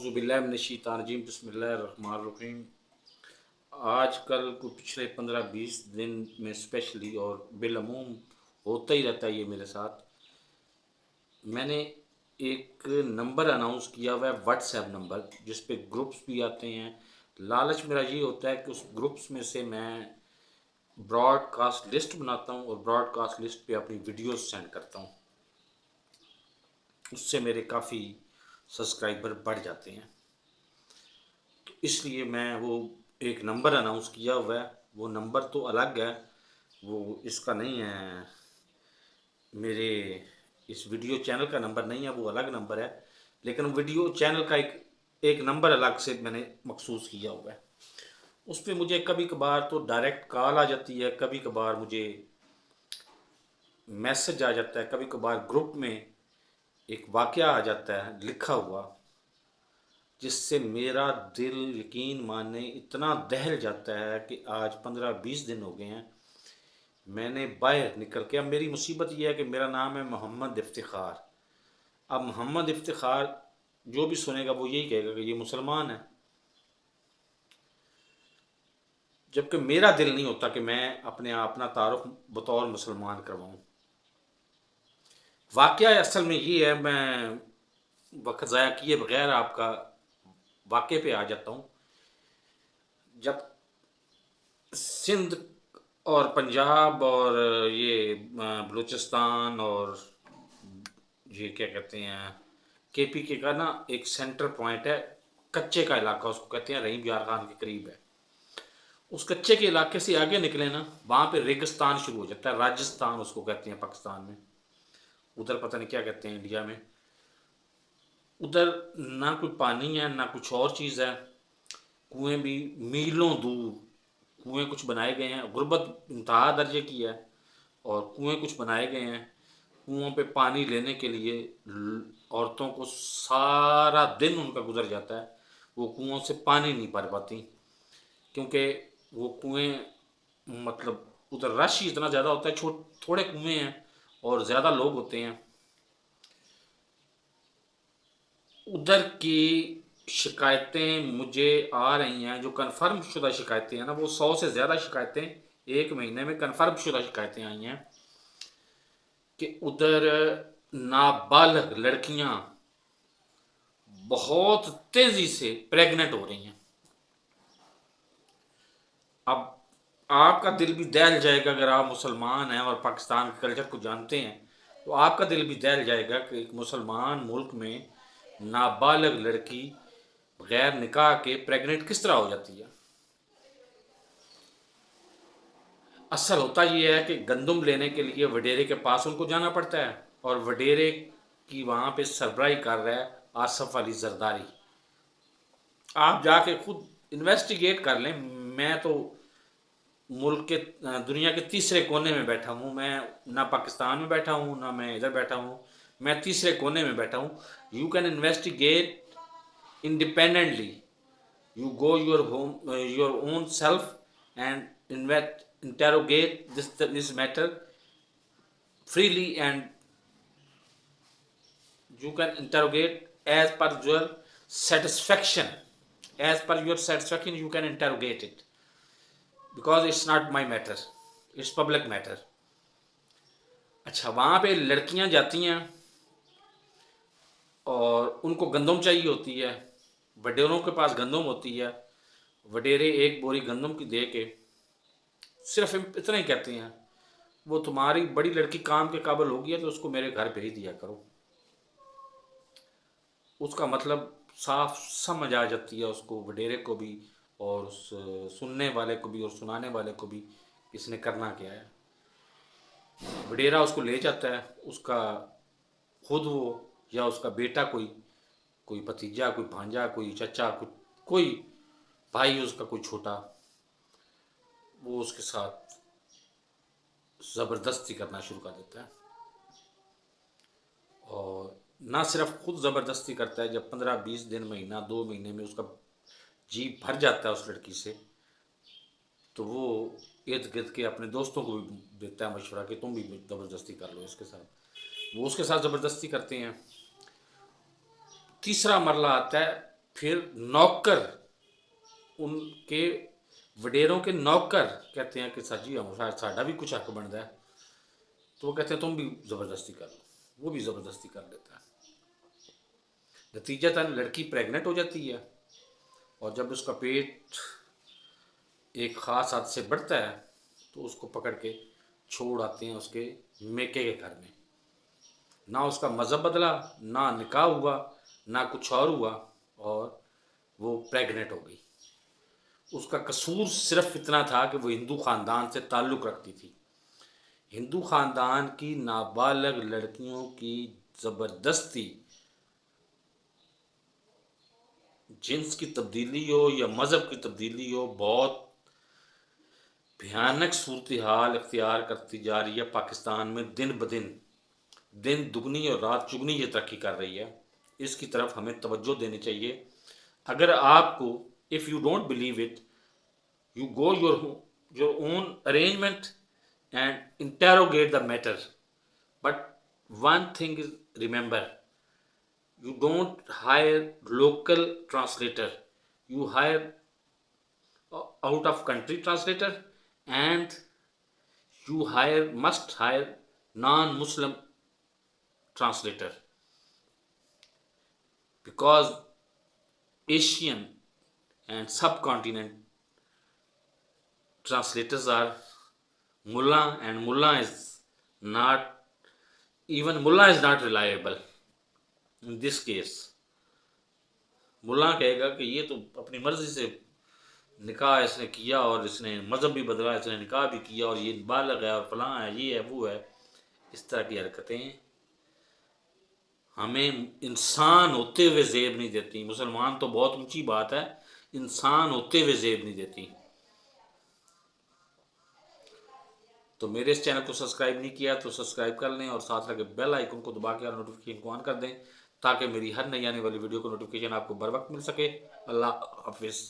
औज़ुबिल्लाहिमिनश्शैतानिर्रजीम बिस्मिल्लाहिर्रहमानिर्रहीम। आजकल को पिछले 15-20 दिन में स्पेशली और बिलअमूम होता ही रहता है ये मेरे साथ। मैंने एक नंबर अनाउंस किया हुआ है, व्हाट्सएप नंबर, जिस पे ग्रुप्स भी आते हैं। लालच मेरा ये होता है कि उस ग्रुप्स में से मैं ब्रॉडकास्ट लिस्ट बनाता हूँ और ब्रॉडकास्ट लिस्ट पे अपनी वीडियोस सेंड करता हूँ। उससे मेरे काफ़ी सब्सक्राइबर बढ़ जाते हैं। तो इसलिए मैं वो एक नंबर अनाउंस किया हुआ है। वो नंबर तो अलग है, वो इसका नहीं है, मेरे इस वीडियो चैनल का नंबर नहीं है, वो अलग नंबर है। लेकिन वीडियो चैनल का एक एक नंबर अलग से मैंने मखसूस किया हुआ है। उस पर मुझे कभी कभार तो डायरेक्ट कॉल आ जाती है, कभी कभार मुझे मैसेज आ जाता है, कभी कभार ग्रुप में एक वाक़या आ जाता है लिखा हुआ, जिससे मेरा दिल यकीन माने इतना दहल जाता है कि आज 15-20 दिन हो गए हैं मैंने बाहर निकल के। अब मेरी मुसीबत यह है कि मेरा नाम है मोहम्मद इफ्तिखार। अब मोहम्मद इफ्तिखार जो भी सुनेगा वो यही कहेगा कि ये मुसलमान है, जबकि मेरा दिल नहीं होता कि मैं अपना तारुफ बतौर मुसलमान करवाऊँ। वाक़या असल में ये है, मैं वक्त ज़ाया किए बगैर आपका वाक़े पे आ जाता हूँ। जब सिंध और पंजाब और ये बलूचिस्तान और ये क्या कहते हैं केपी का ना एक सेंटर पॉइंट है, कच्चे का इलाका उसको कहते हैं, रहीम यार खान के करीब है। उस कच्चे के इलाके से आगे निकले ना, वहाँ पे रेगिस्तान शुरू हो जाता है, राजस्थान उसको कहते हैं पाकिस्तान में, उधर पता नहीं क्या कहते हैं इंडिया में। उधर ना कोई पानी है ना कुछ और चीज़ है, कुएं भी मीलों दूर कुएं कुछ बनाए गए हैं। गुर्बत इंतहा दर्जे की है और कुएं कुछ बनाए गए हैं। कुओं पे पानी लेने के लिए औरतों को सारा दिन उनका गुजर जाता है, वो कुओं से पानी नहीं भर पाती, क्योंकि वो कुएं मतलब उधर रश ही इतना ज़्यादा होता है, थोड़े कुएं हैं और ज़्यादा लोग होते हैं। उधर की शिकायतें मुझे आ रही हैं, जो कन्फर्म शुदा शिकायतें हैं ना, वो 100 से ज़्यादा शिकायतें एक महीने में कन्फर्म शुदा शिकायतें आई हैं कि उधर नाबालिग लड़कियां बहुत तेज़ी से प्रेग्नेंट हो रही हैं। अब आपका दिल भी दहल जाएगा, अगर आप मुसलमान हैं और पाकिस्तान के कल्चर को जानते हैं तो आपका दिल भी दहल जाएगा कि एक मुसलमान मुल्क में नाबालिग लड़की गैर निकाह के प्रेग्नेंट किस तरह हो जाती है। असल होता यह है कि गंदम लेने के लिए वडेरे के पास उनको जाना पड़ता है, और वडेरे की वहाँ पे सरबराही कर रहा है आसफ अली जरदारी। आप जाके खुद इन्वेस्टिगेट कर लें। मैं तो मुल्क के दुनिया के तीसरे कोने में बैठा हूँ, मैं ना पाकिस्तान में बैठा हूँ ना मैं इधर बैठा हूँ, मैं तीसरे कोने में बैठा हूँ। You can investigate independently. You go your own self and interrogate this matter freely, and you can interrogate as per your satisfaction. As per your satisfaction, you can interrogate it, because it's not my matter, it's public matter. अच्छा, वहाँ पे लड़कियाँ जाती हैं और उनको गंदम चाहिए होती है, वडेरों के पास गंदम होती है। वडेरे एक बोरी गंदम की दे के सिर्फ इतना ही कहते हैं, वो तुम्हारी बड़ी लड़की काम के काबिल होगी है तो उसको मेरे घर भेज दिया करो। उसका मतलब साफ समझ आ जाती है उसको, वडेरे को भी और उस सुनने वाले को भी और सुनाने वाले को भी, इसने करना क्या है। वडेरा उसको ले जाता है, उसका खुद वो या उसका बेटा, कोई कोई भतीजा, कोई भांजा, कोई चचा, कोई भाई उसका, कोई छोटा, वो उसके साथ ज़बरदस्ती करना शुरू कर देता है। और ना सिर्फ खुद ज़बरदस्ती करता है, जब 15-20 दिन, महीना 2 महीने में उसका जी भर जाता है उस लड़की से, तो वो इर्द गिर्द के अपने दोस्तों को भी देता है मशवरा कि तुम भी ज़बरदस्ती कर लो इसके साथ। वो उसके साथ ज़बरदस्ती करते हैं। तीसरा मरला आता है फिर नौकर, उनके वडेरों के नौकर कहते हैं कि सर जी हम साडा भी कुछ हक बनता है, तो वो कहते हैं तुम भी ज़बरदस्ती कर लो, वो भी ज़बरदस्ती कर लेता है। नतीजतन लड़की प्रेग्नेंट हो जाती है, और जब उसका पेट एक ख़ास हद से बढ़ता है तो उसको पकड़ के छोड़ आते हैं उसके मेके के घर में। ना उसका मज़हब बदला, ना निकाह हुआ, ना कुछ और हुआ, और वो प्रेग्नेंट हो गई। उसका कसूर सिर्फ इतना था कि वो हिंदू ख़ानदान से ताल्लुक़ रखती थी। हिंदू ख़ानदान की नाबालिग लड़कियों की ज़बरदस्ती, जिन्स की तब्दीली हो या मज़हब की तब्दीली हो, बहुत भयानक सूरत हाल इख्तियार करती जा रही है पाकिस्तान में। दिन ब दिन दुगनी और रात चुगनी ये तरक्की कर रही है। इसकी तरफ हमें तवज्जो देनी चाहिए। अगर आपको, if you don't believe it, you go your own arrangement and interrogate the matter, but one thing is, remember, you don't hire local translator, you hire out of country translator, and you must hire non-Muslim translator, because Asian and subcontinent translators are mullah, and mullah is not reliable in this case. मुल्ला कहेगा कि ये तो अपनी मर्जी से निकाह इसने किया, और इसने मज़हब भी बदला, इसने निकाह भी किया, और ये बालग है, और फलां है, ये है, वो है। इस तरह की हरकतें हमें इंसान होते हुए ज़ेब नहीं देती। मुसलमान तो बहुत ऊंची बात है, इंसान होते हुए ज़ेब नहीं देती। तो मेरे इस चैनल को सब्सक्राइब नहीं किया तो सब्सक्राइब कर लें, और साथ लगे बेल आइकन को दबा के और नोटिफिकेशन को ऑन कर दें, ताकि मेरी हर नई आने वाली वीडियो को नोटिफिकेशन आपको बर वक्त मिल सके। अल्लाह हाफिज़।